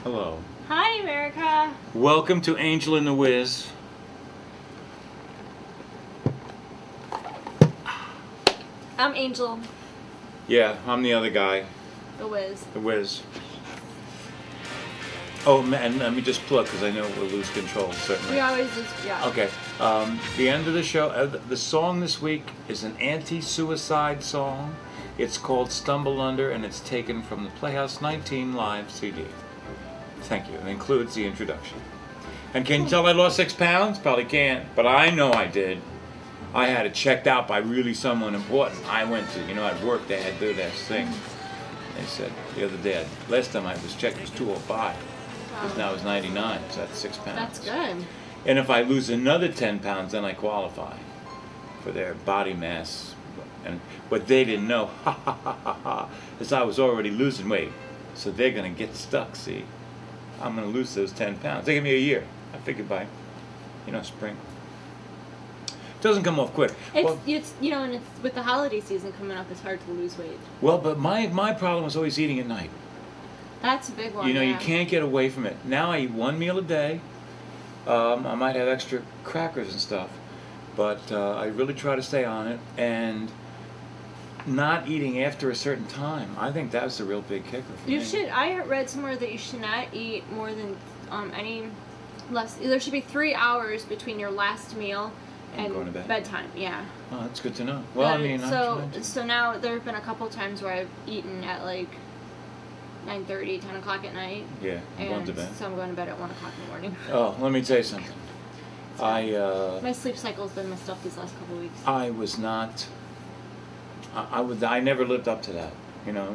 Hello. Hi, America. Welcome to Angel and the Wiz. I'm Angel. Yeah, I'm the other guy, The Wiz. the Wiz. Oh, man, let me just plug because I know we'll lose control, certainly. We always just, yeah. Okay, the end of the show, the song this week is an anti-suicide song. It's called Stumble Under, and it's taken from the Playhouse 19 live CD. Thank you. It includes the introduction. And can you tell I lost 6 pounds? Probably can't, but I know I did. I had it checked out by really someone important. I went to, at work they had to do that thing. They said the other day, last time I was checked, it was 205. Because now it's 99, so that's 6 pounds. That's good. And if I lose another 10 pounds, then I qualify for their body mass. And what they didn't know, is I was already losing weight. So they're going to get stuck, see? I'm going to lose those 10 pounds. They give me a year. I figured by, spring. It doesn't come off quick. And it's with the holiday season coming up, it's hard to lose weight. Well, but my problem is always eating at night. That's a big one. You can't get away from it. Now I eat one meal a day. I might have extra crackers and stuff, but I really try to stay on it and not eating after a certain time. I think that's a real big kicker for me. You should. I read somewhere that you should not eat more than there should be 3 hours between your last meal and going to bed. Bedtime. Yeah. Oh, that's good to know. Well, so now there have been a couple times where I've eaten at like 9:30, 10 o'clock at night. Yeah, I'm going to bed. So I'm going to bed at 1 o'clock in the morning. Oh, let me tell you something. My sleep cycle's been messed up these last couple of weeks. I was not. I never lived up to that.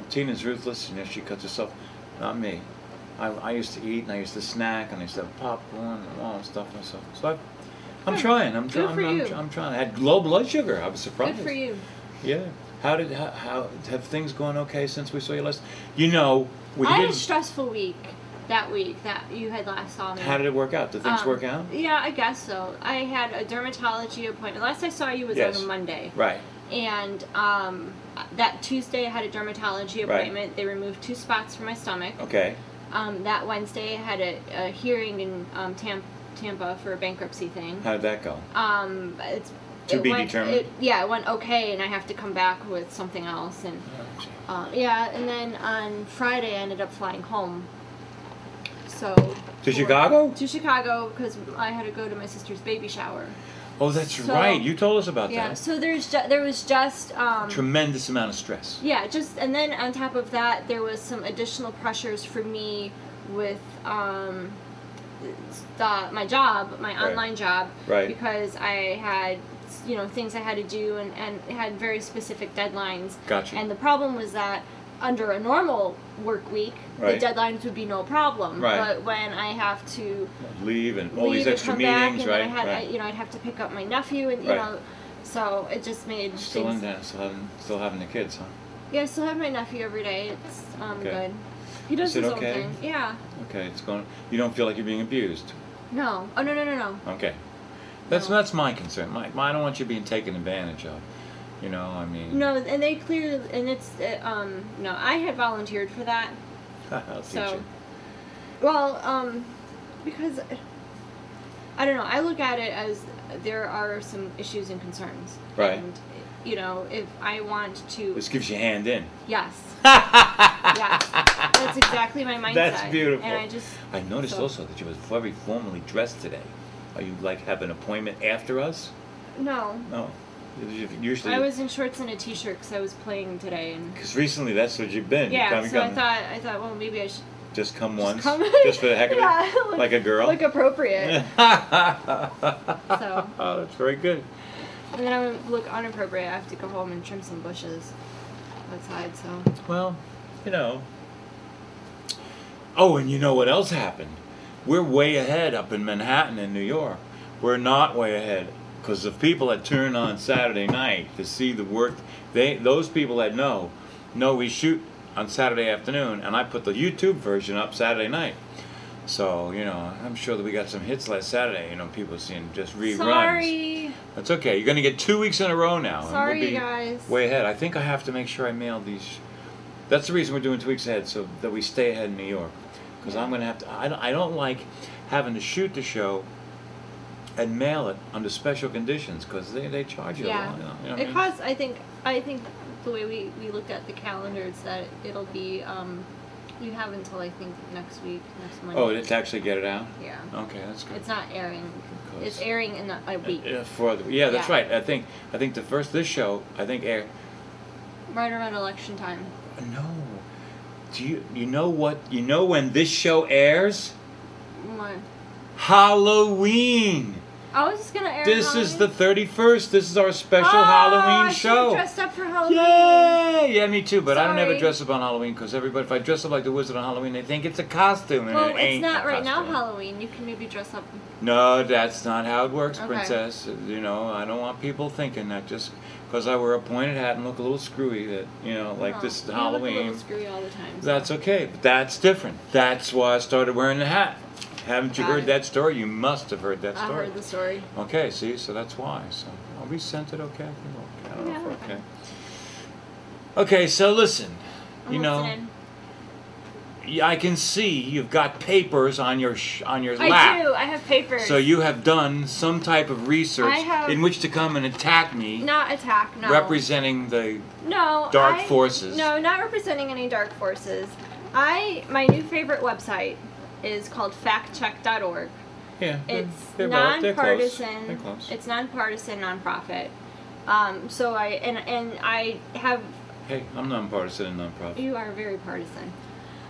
Tina's ruthless, she cuts herself. Not me. I used to eat and I used to snack and I used to have popcorn and all that stuff myself. So I'm trying. I'm trying. I had low blood sugar. I was surprised. Good for you. Yeah. How have things gone okay since we saw you last? I had a stressful week that you had last saw me. How did it work out? Did things work out? Yeah, I guess so. I had a dermatology appointment. Last I saw you was on a Monday. Right. And that Tuesday I had a dermatology appointment. Right. They removed 2 spots from my stomach. Okay. That Wednesday I had a hearing in Tampa for a bankruptcy thing. How did that go? It's to be determined? It went okay, and I have to come back with something else. And and then on Friday I ended up flying home. So to Chicago? To Chicago because I had to go to my sister's baby shower. Oh, that's right. You told us about that. Yeah. So there was just tremendous amount of stress. Yeah. And then on top of that, there was some additional pressures for me with my job, my online job, because I had things I had to do and had very specific deadlines. Gotcha. And the problem was that under a normal work week, the deadlines would be no problem. Right. But when I have to leave and all these extra meetings, and I'd have to pick up my nephew, and so it just made still having the kids, huh? Yeah, I still have my nephew every day. It's good. He does his own thing. Yeah. Okay, it's going. You don't feel like you're being abused? No. Oh no. Okay. That's my concern. I don't want you being taken advantage of. No, and they clearly, and it's no. I had volunteered for that. I'll teach you. Well, because I don't know. I look at it as there are some issues and concerns. Right. And if I want to, this gives you a hand in. Yes. Yes. That's exactly my mindset. That's beautiful. And I noticed also that you were very formally dressed today. Are you have an appointment after us? No. No. Usually, I was in shorts and a t-shirt because I was playing today, and because recently that's what you've been. Yeah, I thought, well, maybe I should just come once, just for the heck of it, like a girl, look appropriate. So. Oh, that's very good. And then I would look inappropriate. I have to go home and trim some bushes outside. So. Well, Oh, and you know what else happened? We're way ahead up in Manhattan and New York. We're not way ahead. Because the people that turn on Saturday night to see the work, those people that know we shoot on Saturday afternoon, and I put the YouTube version up Saturday night. So, I'm sure that we got some hits last Saturday. People seeing just reruns. Sorry. That's okay. You're going to get 2 weeks in a row now. Sorry, and we'll be guys. Way ahead. I think I have to make sure I mail these. That's the reason we're doing 2 weeks ahead, so that we stay ahead in New York. because Yeah. I'm going to have to. I don't like having to shoot the show and mail it under special conditions because they charge you a lot. You know what I It mean? costs. I think the way we looked at the calendar is that it'll be. You have until I think next Monday. Oh, to actually get it out? Yeah. Okay, that's good. It's not airing. Because- It's airing in a week. Yeah, that's Yeah. right. I think this show air. Right around election time. No. Do you know what? You know when this show airs? What? Halloween. I was just gonna air. This is Halloween. the 31st. This is our special Halloween I show. should've dressed up for Halloween. Yeah, me too. But I don't ever Sorry. dress up on Halloween because everybody, if I dress up like the wizard on Halloween, they think it's a costume, and Well, it ain't. it's not a right now costume. Halloween. You can maybe dress up. No, that's not how it works, Okay. princess. You know, I don't want people thinking that just because I wear a pointed hat and look a little screwy that like No, this you look a Halloween. little screwy all the time. So. That's okay, but that's different. That's why I started wearing the hat. Haven't you Got heard it. that story? You must have heard that I story. heard the story. Okay, see, so that's why. So are we scented okay? I don't know if we're Yeah, okay. Okay, so listen. I'm You know, listening. I can see you've got papers on your lap. I do. I have papers. So you have done some type of research I have- in which to come and attack me, Not attack. No. representing the No. dark forces. No, not representing any dark forces. My new favorite website is called factcheck.org. yeah. It's they're both- they're close. nonpartisan. They're close. It's nonpartisan, nonprofit. So I have. Hey, I'm nonpartisan and nonprofit. You are very partisan.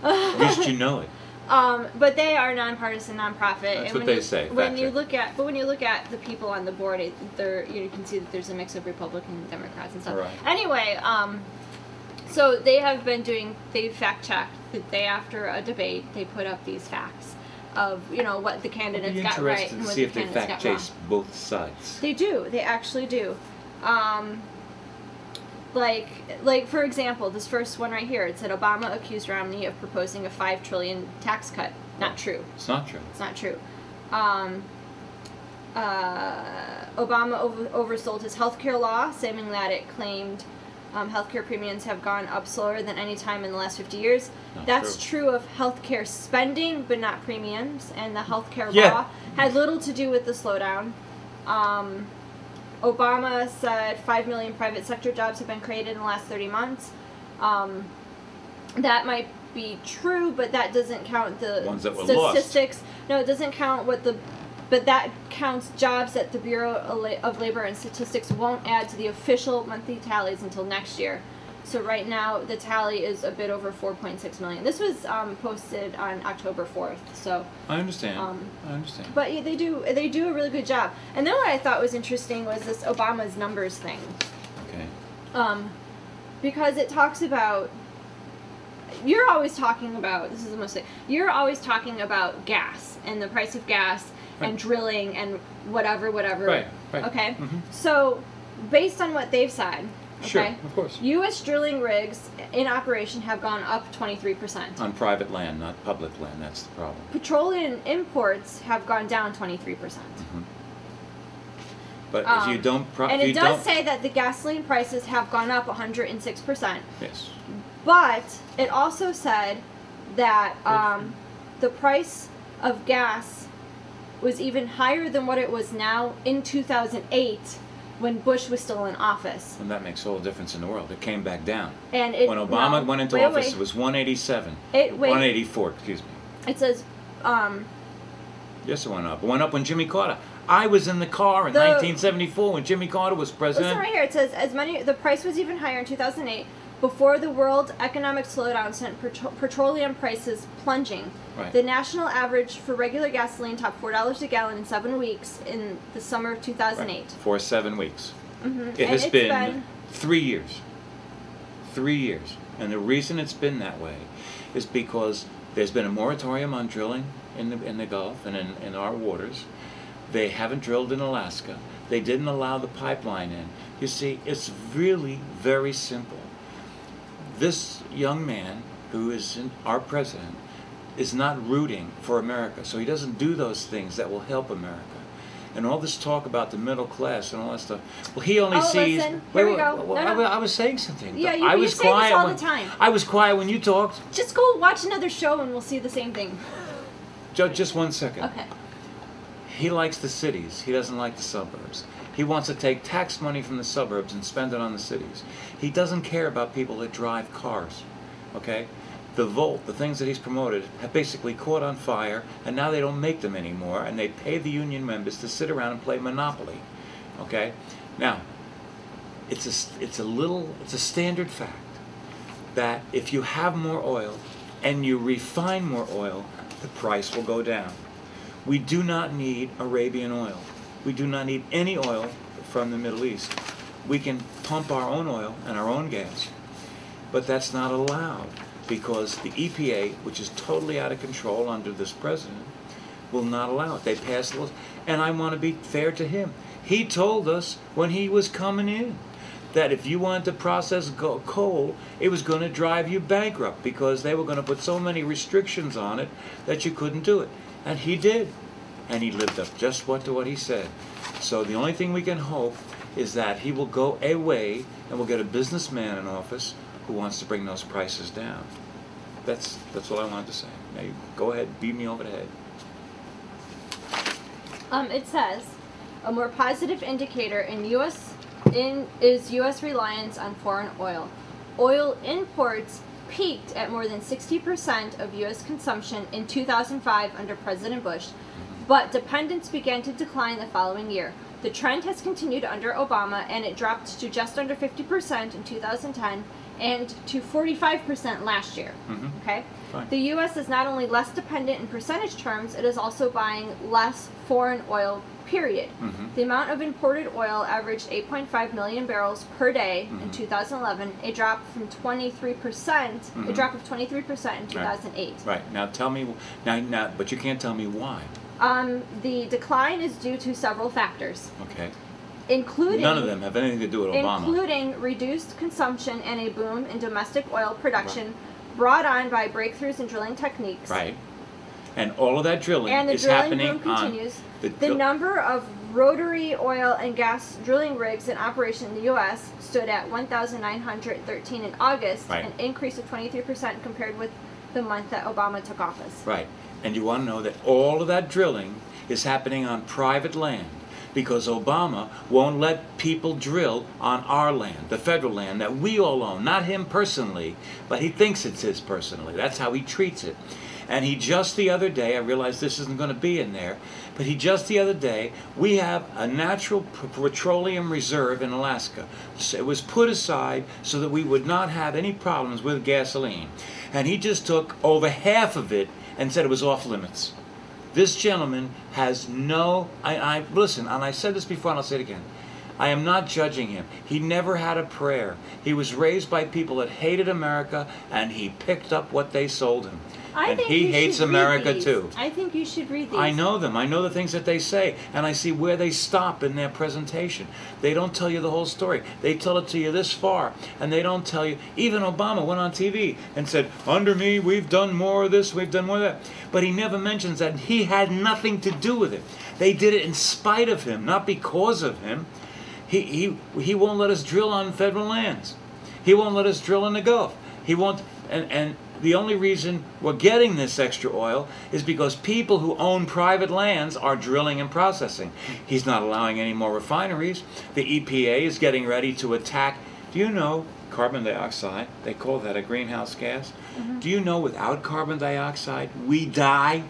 At least you know it. But they are nonpartisan, nonprofit. That's and what they say, When fact you check. when you look at the people on the board, you can see that there's a mix of Republican and Democrats and stuff. Right. Anyway, so they have been they fact checked the day after a debate. They put up these facts of what the I'd candidates be got right interested and to what see the if they candidates fact got wrong. chase both sides. They do. They actually do. Like for example, this first one right here. It said Obama accused Romney of proposing a $5 trillion tax cut. Not true. It's not true. It's not true. Obama oversold his healthcare law, saying that it claimed healthcare premiums have gone up slower than any time in the last 50 years. Not That's true of healthcare spending, but not premiums. And the healthcare Yeah. law had little to do with the slowdown. Obama said 5 million private sector jobs have been created in the last 30 months. That might be true, but that doesn't count the Ones that were statistics. No, it doesn't count but that counts jobs that the Bureau of Labor and Statistics won't add to the official monthly tallies until next year. So right now the tally is a bit over 4.6 million. This was posted on October 4th. So I understand. I understand. but they do a really good job. And then what I thought was interesting was this Obama's numbers thing. Okay. Because it talks about, you're always talking about, this is the most thing, you're always talking about gas and the price of gas and Right. drilling and whatever. Right. Okay? Mhm. So, based on what they've said, okay, Sure, of course. U.S. drilling rigs in operation have gone up 23%. On private land, not public land. That's the problem. Petroleum imports have gone down 23%. But if you don't, And it does say that the gasoline prices have gone up 106%. Yes. But it also said that the price of gas was even higher than what it was now in 2008 when Bush was still in office. And that makes all the difference in the world. It came back down. And it, When Obama went into wait, office, wait. it was 187. 184, excuse me. It says Yes, it went up. It went up when Jimmy Carter. I was in the car in The- 1974 when Jimmy Carter was president. listen right here. It says the price was even higher in 2008 before the world economic slowdown sent petroleum prices plunging. Right. The national average for regular gasoline topped $4 a gallon in 7 weeks in the summer of 2008. Right. For 7 weeks. Mm-hmm. It has been 3 years. 3 years. And the reason it's been that way is because there's been a moratorium on drilling in the Gulf and in our waters. They haven't drilled in Alaska. They didn't allow the pipeline in. You see, it's really very simple. This young man, who is our president, is not rooting for America, so he doesn't do those things that will help America. and all this talk about the middle class and all that stuff. Well, he only Oh, sees. listen, here we go. Well, No, no. I was saying something. Yeah, I you was say this quiet all when, the time. I was quiet when you talked. Just go watch another show and we'll see the same thing. Just 1 second. Okay. He likes the cities. He doesn't like the suburbs. He wants to take tax money from the suburbs and spend it on the cities. He doesn't care about people that drive cars. Okay? The Volt, the things that he's promoted, have basically caught on fire, and now they don't make them anymore, and they pay the union members to sit around and play Monopoly. Okay? Now, it's a standard fact that if you have more oil and you refine more oil, the price will go down. We do not need Arabian oil. We do not need any oil from the Middle East. We can pump our own oil and our own gas, but that's not allowed because the EPA, which is totally out of control under this president, will not allow it. They passed laws, and I want to be fair to him. He told us when he was coming in that if you wanted to process coal, it was going to drive you bankrupt because they were going to put so many restrictions on it that you couldn't do it. And he did. And he lived up just to what he said. So the only thing we can hope is that he will go away and we'll get a businessman in office who wants to bring those prices down. That's all I wanted to say. Now you go ahead, beat me over the head. It says a more positive indicator is U.S. reliance on foreign oil. Oil imports peaked at more than 60% of U.S. consumption in 2005 under President Bush, but dependence began to decline the following year. The trend has continued under Obama, and it dropped to just under 50% in 2010 and to 45% last year. Okay? Fine. The U.S. is not only less dependent in percentage terms, it is also buying less foreign oil, period. The amount of imported oil averaged 8.5 million barrels per day in 2011, a drop from 23%, a drop of 23% in 2008. Right. Now tell me, now, but you can't tell me why. The decline is due to several factors. Okay. Including none of them have anything to do with Obama. Including reduced consumption and a boom in domestic oil production brought on by breakthroughs in drilling techniques. Right. And all of that drilling and the is drilling happening boom continues. on the number of rotary oil and gas drilling rigs in operation in the U.S. stood at 1,913 in August, right. an increase of 23% compared with the month that Obama took office. Right. And you want to know that all of that drilling is happening on private land because Obama won't let people drill on our land, the federal land that we all own, not him personally, but he thinks it's his personally. That's how he treats it. And he just the other day, I realize this isn't going to be in there, but he just the other day, we have a natural petroleum reserve in Alaska. So it was put aside so that we would not have any problems with gasoline. And he just took over half of it and said it was off limits. This gentleman has no, listen, and I said this before and I'll say it again. I am not judging him. He never had a prayer. He was raised by people that hated America, and he picked up what they sold him. And he hates America too. I think you should read these. I know them. I know the things that they say, and I see where they stop in their presentation. They don't tell you the whole story. They tell it to you this far, and they don't tell you. Even Obama went on TV and said, under me, we've done more of this, we've done more of that. But he never mentions that he had nothing to do with it. They did it in spite of him, not because of him. He won't let us drill on federal lands. He won't let us drill in the Gulf. He won't, and the only reason we're getting this extra oil is because people who own private lands are drilling and processing. He's not allowing any more refineries. The EPA is getting ready to attack. Do you know carbon dioxide? They call that a greenhouse gas. Do you know without carbon dioxide we die?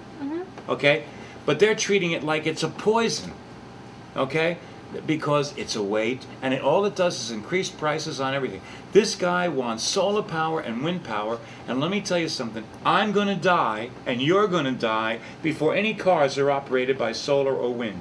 Okay? But they're treating it like it's a poison. Okay? Because it's a weight, and all it does is increase prices on everything. This guy wants solar power and wind power, and let me tell you something. I'm going to die, and you're going to die, before any cars are operated by solar or wind.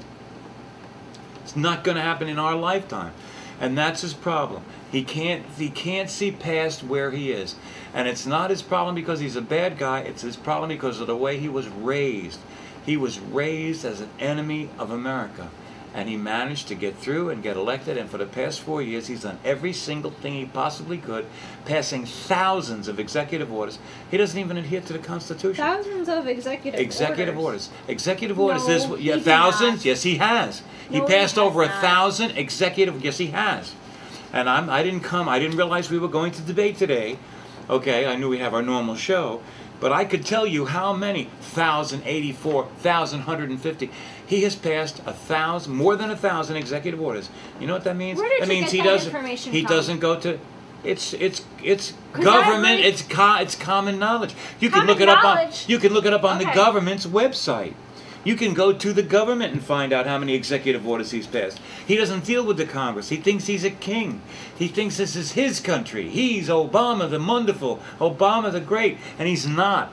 It's not going to happen in our lifetime, and that's his problem. He can't see past where he is, and it's not his problem because he's a bad guy. It's his problem because of the way he was raised. He was raised as an enemy of America. and he managed to get through and get elected, and for the past 4 years he's done every single thing he possibly could, passing thousands of executive orders. He doesn't even adhere to the Constitution. Thousands of executive orders. Executive orders. No, Yeah, he did thousands? not. Yes, he has. He No, passed he has over not. 1,000 executive. Yes, he has. And I didn't realize we were going to debate today. Okay, I knew we have our normal show, but I could tell you how many 1,084, 1,150. He has passed 1,000, more than 1,000 executive orders. You know what that means? Where did that you means get he that doesn't. information He from? doesn't go to. It's I government. like- It's common knowledge. You can Common look it up on. knowledge? You can look it up on the Okay. government's website. You can go to the government and find out how many executive orders he's passed. He doesn't deal with the Congress. He thinks he's a king. He thinks this is his country. He's Obama the wonderful, Obama the great, and he's not.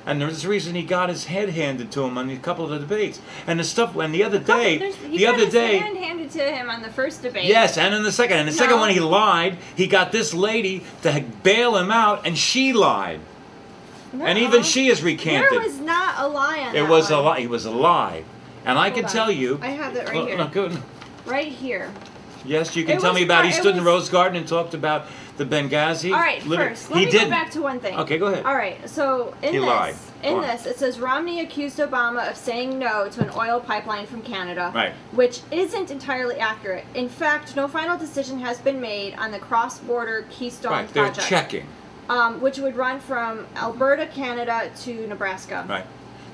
And there's a reason he got his head handed to him on a couple of the debates. And the stuff. And the other day, He got his hand handed to him on the first debate. yes, and in the second. And the second No. one he lied. He got this lady to bail him out, and she lied. And No. even she is recanted. There was not a lie on that It was one. a lie. It was a lie. And I can Hold tell on. you. I have it right Well, here. no, good. Right here. Yes, you can It tell was me about. He not- it stood in the was- Rose Garden and talked about the Benghazi. All right, first, let me go back to one thing. Okay, go ahead. All right, so He lied. Go on. it says Romney accused Obama of saying no to an oil pipeline from Canada, Right. which isn't entirely accurate. In fact, no final decision has been made on the cross-border Keystone Right, they're project, checking. which would run from Alberta, Canada to Nebraska. Right.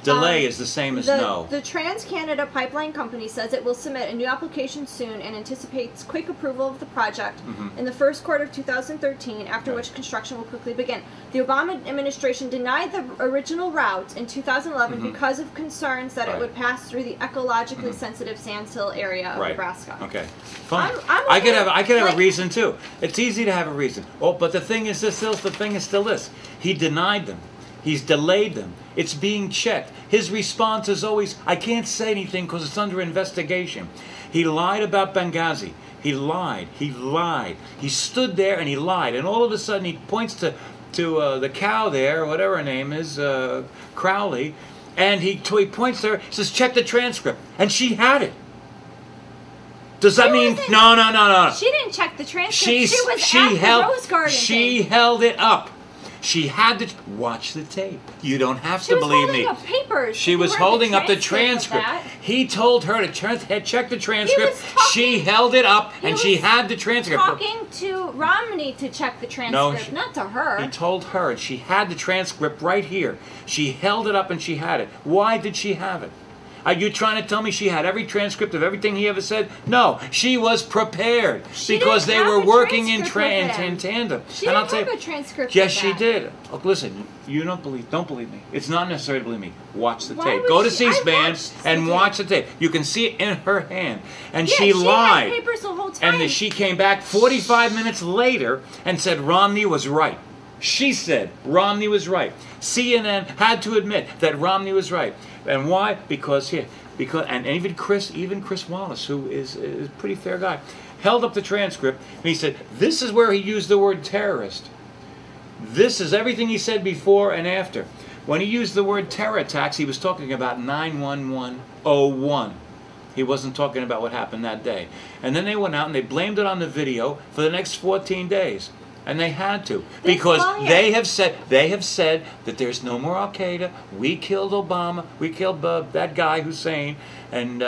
Delay is the same as no. The Trans-Canada Pipeline Company says it will submit a new application soon and anticipates quick approval of the project in the first quarter of 2013, after which construction will quickly begin. The Obama administration denied the original route in 2011 because of concerns that it would pass through the ecologically sensitive Sandhill area of Nebraska. Okay. Fine. I'm I could okay. have a Like- reason too. It's easy to have a reason. Oh, but the thing is still this. He denied them. He's delayed them. It's being checked. His response is always, I can't say anything because it's under investigation. He lied about Benghazi. He lied. He lied. He stood there and he lied. And all of a sudden he points to the cow there, or whatever her name is, Crowley, and he points to her, says, check the transcript. And she had it. Does that mean... No. She didn't check the transcript. She was held, at the Rose Garden She thing. held it up. She had to watch the tape. You don't have She to was believe holding me. up papers. She You was read holding up the transcript of transcript. that. He told her to check the transcript. was talking- She held it up, He and she was had the transcript. Talking to Romney to check the transcript, not to her. He told her, and she had the transcript right here. She held it up, and she had it. Why did she have it? Are you trying to tell me she had every transcript of everything he ever said? No, she was prepared She because didn't they have were a working in transcript with him. tandem. She And I'll didn't tell have you, a transcript yes, of she that. did. Oh, listen, you don't believe me. It's not necessary to believe me. Watch the Why tape. would Go to she- I C-SPAN watched the and tape. watch the tape. You can see it in her hand, and Yeah, she lied. had papers the whole time. And then she came back 45 minutes later and said Romney was right. She said Romney was right. CNN had to admit that Romney was right. And why? Because and even Chris Wallace, who is a pretty fair guy, held up the transcript and he said, this is where he used the word terrorist. This is everything he said before and after. When he used the word terror attacks, he was talking about 9/11/01. He wasn't talking about what happened that day. And then they went out and they blamed it on the video for the next 14 days. And they had to, because they have said that there's no more Al Qaeda. We killed Obama. We killed that guy Hussein, and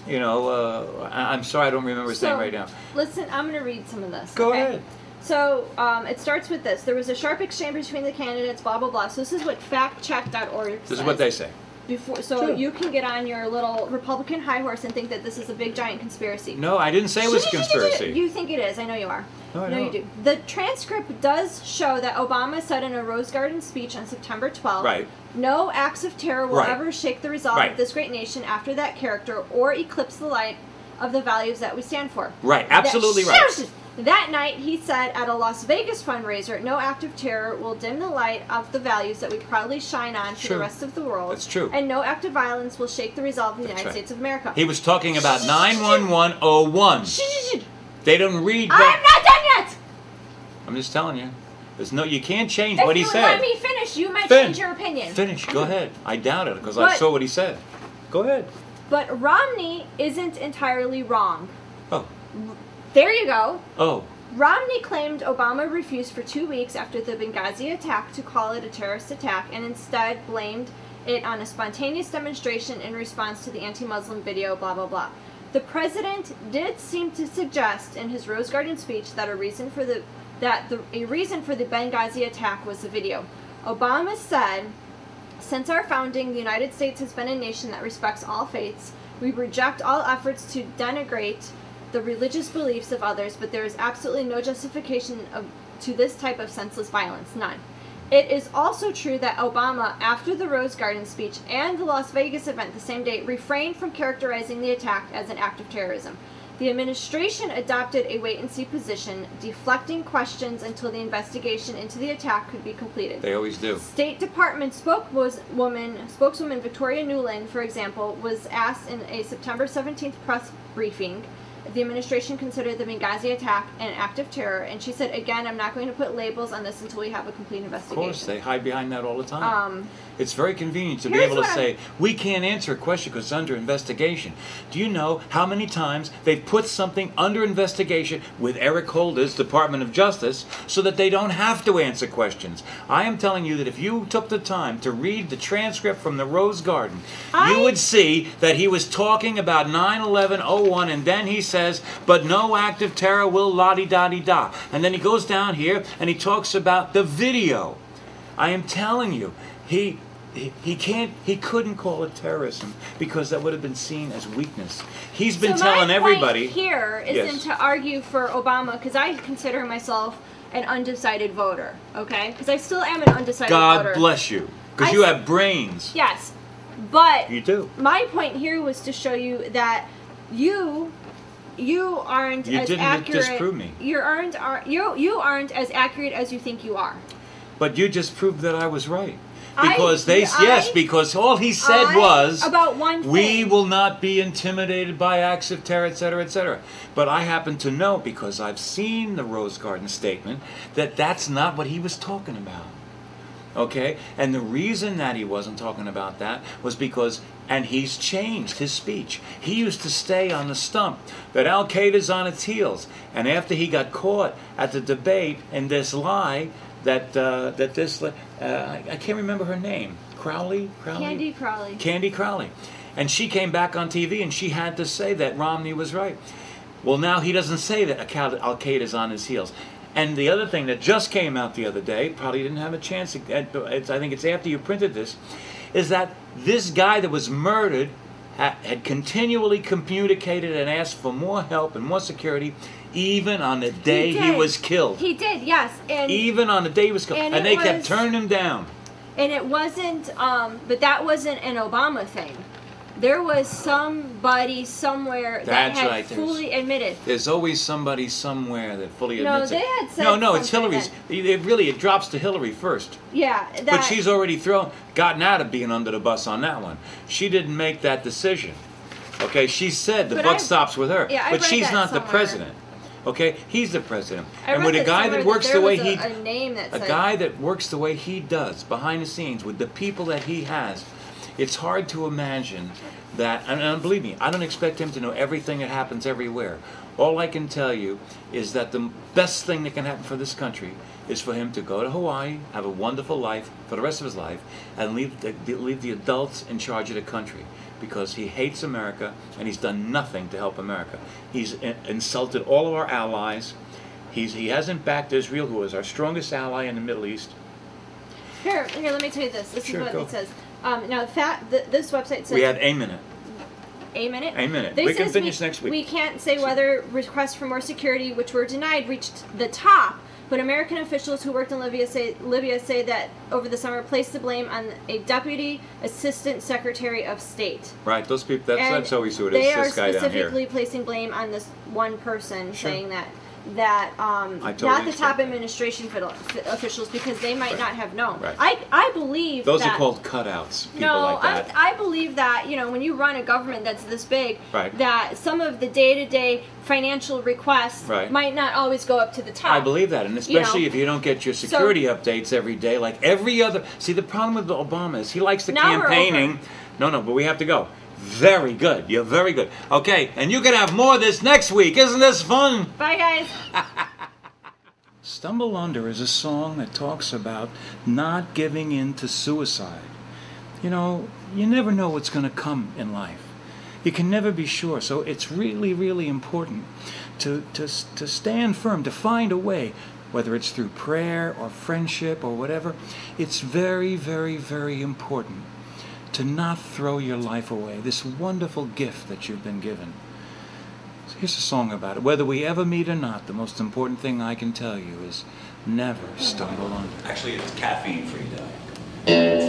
I'm sorry I don't remember his name right now. Listen, I'm going to read some of this. Go okay? ahead. So it starts with this. There was a sharp exchange between the candidates, blah, blah, blah. So this is what factcheck.org says. This is what they say. So True. you can get on your little Republican high horse and think that this is a big giant conspiracy. No, I didn't say it was a conspiracy. You think it is. I know you are. No, I don't. You do. The transcript does show that Obama said in a Rose Garden speech on September 12th, Right. no acts of terror will Right. ever shake the resolve Right. of this great nation after that character or eclipse the light of the values that we stand for. Right, absolutely right. That night, he said at a Las Vegas fundraiser, no act of terror will dim the light of the values that we proudly shine on to True. the rest of the world. That's true. And no act of violence will shake the resolve of the That's United right. States of America. He was talking about 9/11/01. They don't read. I'm not done yet! I'm just telling you. You can't change If what he you said. let me finish, you might change your opinion. Finish. Go ahead. I doubt it because I But- saw what he said. Go ahead. But Romney isn't entirely wrong. Oh. There you go. Oh. Romney claimed Obama refused for 2 weeks after the Benghazi attack to call it a terrorist attack and instead blamed it on a spontaneous demonstration in response to the anti-Muslim video, blah, blah, blah. The president did seem to suggest in his Rose Garden speech that a reason for the Benghazi attack was the video. Obama said, "Since our founding, the United States has been a nation that respects all faiths. We reject all efforts to denigrate the religious beliefs of others, but there is absolutely no justification to this type of senseless violence. None." It is also true that Obama, after the Rose Garden speech and the Las Vegas event the same day, refrained from characterizing the attack as an act of terrorism. The administration adopted a wait-and-see position, deflecting questions until the investigation into the attack could be completed. They always do. State Department spokeswoman Victoria Nuland, for example, was asked in a September 17th press briefing if the administration considered the Benghazi attack an act of terror, and she said, "Again, I'm not going to put labels on this until we have a complete investigation." Of course, they hide behind that all the time. It's very convenient to be able to say, we can't answer a question because it's under investigation. Do you know how many times they've put something under investigation with Eric Holder's Department of Justice so that they don't have to answer questions? I am telling you that if you took the time to read the transcript from the Rose Garden, you would see that he was talking about 9/11/01, and then he says, "But no act of terror will la-di-da-di-da." And then he goes down here and he talks about the video. I am telling you, he couldn't call it terrorism because that would have been seen as weakness. He's been telling everybody. My point here isn't to argue for Obama, because I consider myself an undecided voter, okay? Because I still am an undecided voter. God bless you, because you have brains. Yes, but you do. My point here was to show you that you aren't as accurate. You didn't disprove me. You aren't as accurate as you think you are. But you just proved that I was right. Because because all he said was about one thing. We will not be intimidated by acts of terror, etc., etc. But I happen to know, because I've seen the Rose Garden statement, that that's not what he was talking about. Okay? And the reason that he wasn't talking about that was because, and he's changed his speech. He used to stay on the stump that Al-Qaeda's on its heels. And after he got caught at the debate in this lie, I can't remember her name. Candy Crowley. And she came back on TV and she had to say that Romney was right. Well, now he doesn't say that Al-Qaeda's on his heels. And the other thing that just came out the other day, probably didn't have a chance, I think it's after you printed this, is that this guy that was murdered had continually communicated and asked for more help and more security, even on the day he was killed. He did, yes. And even on the day he was killed. And they kept turning him down. And it wasn't, but that wasn't an Obama thing. There was somebody somewhere that had fully admitted. There's always somebody somewhere that fully admits it. No, they had said No, it's Hillary's. It drops to Hillary first. Yeah. But she's already gotten out of being under the bus on that one. She didn't make that decision. Okay, she said the buck stops with her. Yeah, but she's not the president. Okay, he's the president. And with a guy that works the way guy that works the way he does behind the scenes with the people that he has, it's hard to imagine that, and believe me, I don't expect him to know everything that happens everywhere. All I can tell you is that the best thing that can happen for this country is for him to go to Hawaii, have a wonderful life for the rest of his life, and leave the adults in charge of the country. Because he hates America, and he's done nothing to help America. He's insulted all of our allies. He hasn't backed Israel, who is our strongest ally in the Middle East. Here, let me tell you this. This is what it says. Now, this website says... We have a minute. A minute? A minute. We can finish next week. We can't say whether requests for more security, which were denied, reached the top, but American officials who worked in Libya say that over the summer placed the blame on a deputy assistant secretary of state. Right, those people, that's always who it is, this guy down here. They are specifically placing blame on this one person, saying that not the top administration officials, because they might not have known. Right. I believe those are called cutouts. People like that. I believe that when you run a government that's this big, right, that some of the day-to-day financial requests might not always go up to the top. I believe that, and especially if you don't get your security updates every day, like every other. See, the problem with Obama is he likes the campaigning. No, but we have to go. Very good. You're very good. Okay, and you can have more of this next week. Isn't this fun? Bye, guys. Stumble Under is a song that talks about not giving in to suicide. You know, you never know what's going to come in life. You can never be sure. So it's really, really important to stand firm, to find a way, whether it's through prayer or friendship or whatever. It's very, very, very important to not throw your life away, this wonderful gift that you've been given. So here's a song about it. Whether we ever meet or not, the most important thing I can tell you is never stumble under. Actually, it's caffeine-free diet.